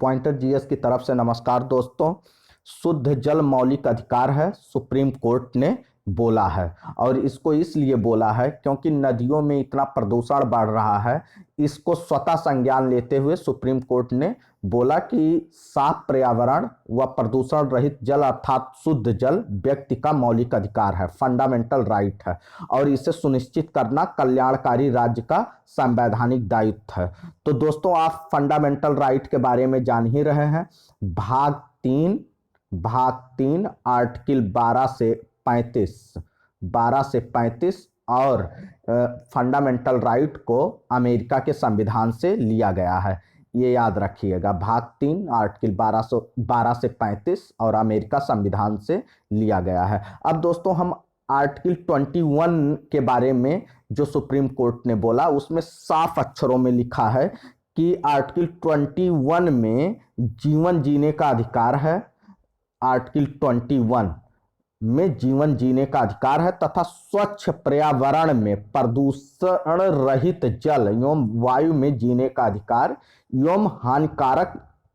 Pointer GS की तरफ से नमस्कार दोस्तों। शुद्ध जल मौलिक अधिकार है, सुप्रीम कोर्ट ने बोला है। और इसको इसलिए बोला है क्योंकि नदियों में इतना प्रदूषण बढ़ रहा है। इसको स्वतः संज्ञान लेते हुए सुप्रीम कोर्ट ने बोला कि साफ पर्यावरण व प्रदूषण रहित जल अर्थात शुद्ध जल व्यक्ति का मौलिक अधिकार है, फंडामेंटल राइट है, और इसे सुनिश्चित करना कल्याणकारी राज्य का संवैधानिक दायित्व है। तो दोस्तों, आप फंडामेंटल राइट के बारे में जान ही रहे हैं। भाग 3 आर्टिकल 12 से 35 और फंडामेंटल राइट को अमेरिका के संविधान से लिया गया है, ये याद रखिएगा। भाग 3 आर्टिकल 12 से 35 और अमेरिका संविधान से लिया गया है। अब दोस्तों, हम आर्टिकल 21 के बारे में जो सुप्रीम कोर्ट ने बोला, उसमें साफ अक्षरों में लिखा है कि आर्टिकल 21 में जीवन जीने का अधिकार है। आर्टिकल 21 में जीवन जीने का अधिकार है तथा स्वच्छ पर्यावरण में प्रदूषण रहित जल एवं वायु में जीने का अधिकार एवं हानिकारक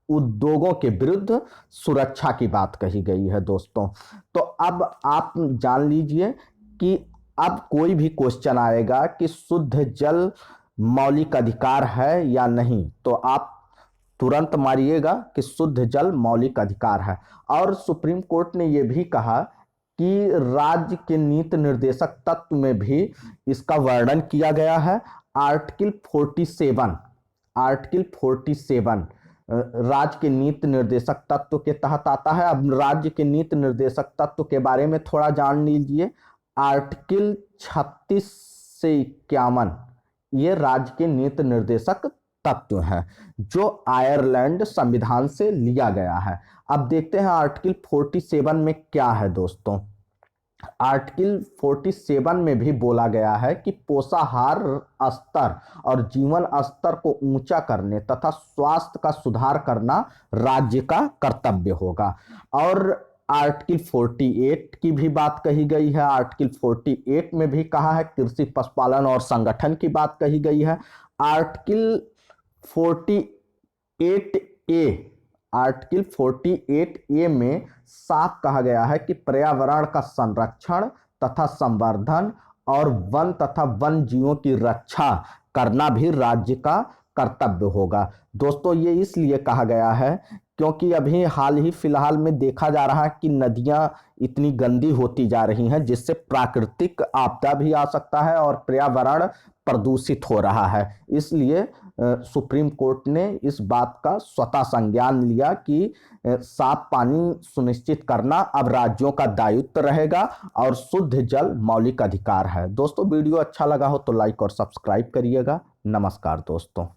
उद्योगों के विरुद्ध सुरक्षा की बात कही गई है दोस्तों। तो अब आप जान लीजिए कि अब कोई भी क्वेश्चन आएगा कि शुद्ध जल मौलिक अधिकार है या नहीं, तो आप तुरंत मारिएगा कि शुद्ध जल मौलिक अधिकार है। और सुप्रीम कोर्ट ने यह भी कहा कि राज्य के नीति निर्देशक तत्व में भी इसका वर्णन किया गया है। आर्टिकल 47 राज्य के नीति निर्देशक तत्व के तहत आता है। अब राज्य के नीति निर्देशक तत्व के बारे में थोड़ा जान लीजिए। आर्टिकल 36 से 51 ये राज्य के नीति निर्देशक तत्व है जो आयरलैंड संविधान से लिया गया है। अब देखते हैं आर्टिकल 47 में क्या है दोस्तों। आर्टिकल 47 में भी बोला गया है कि पोषाहार स्तर और जीवन स्तर को ऊंचा करने तथा स्वास्थ्य का सुधार करना राज्य का कर्तव्य होगा। और आर्टिकल 48 की भी बात कही गई है। आर्टिकल 48 में भी कहा है कृषि, पशुपालन और संगठन की बात कही गई है। आर्टिकल 48A में साफ कहा गया है कि पर्यावरण का संरक्षण तथा संवर्धन और वन तथा वन जीवों की रक्षा करना भी राज्य का कर्तव्य होगा। दोस्तों, ये इसलिए कहा गया है क्योंकि अभी हाल ही फिलहाल में देखा जा रहा है कि नदियां इतनी गंदी होती जा रही हैं, जिससे प्राकृतिक आपदा भी आ सकता है और पर्यावरण प्रदूषित हो रहा है। इसलिए सुप्रीम कोर्ट ने इस बात का स्वतः संज्ञान लिया कि साफ पानी सुनिश्चित करना अब राज्यों का दायित्व रहेगा और शुद्ध जल मौलिक अधिकार है। दोस्तों, वीडियो अच्छा लगा हो तो लाइक और सब्सक्राइब करिएगा। नमस्कार दोस्तों।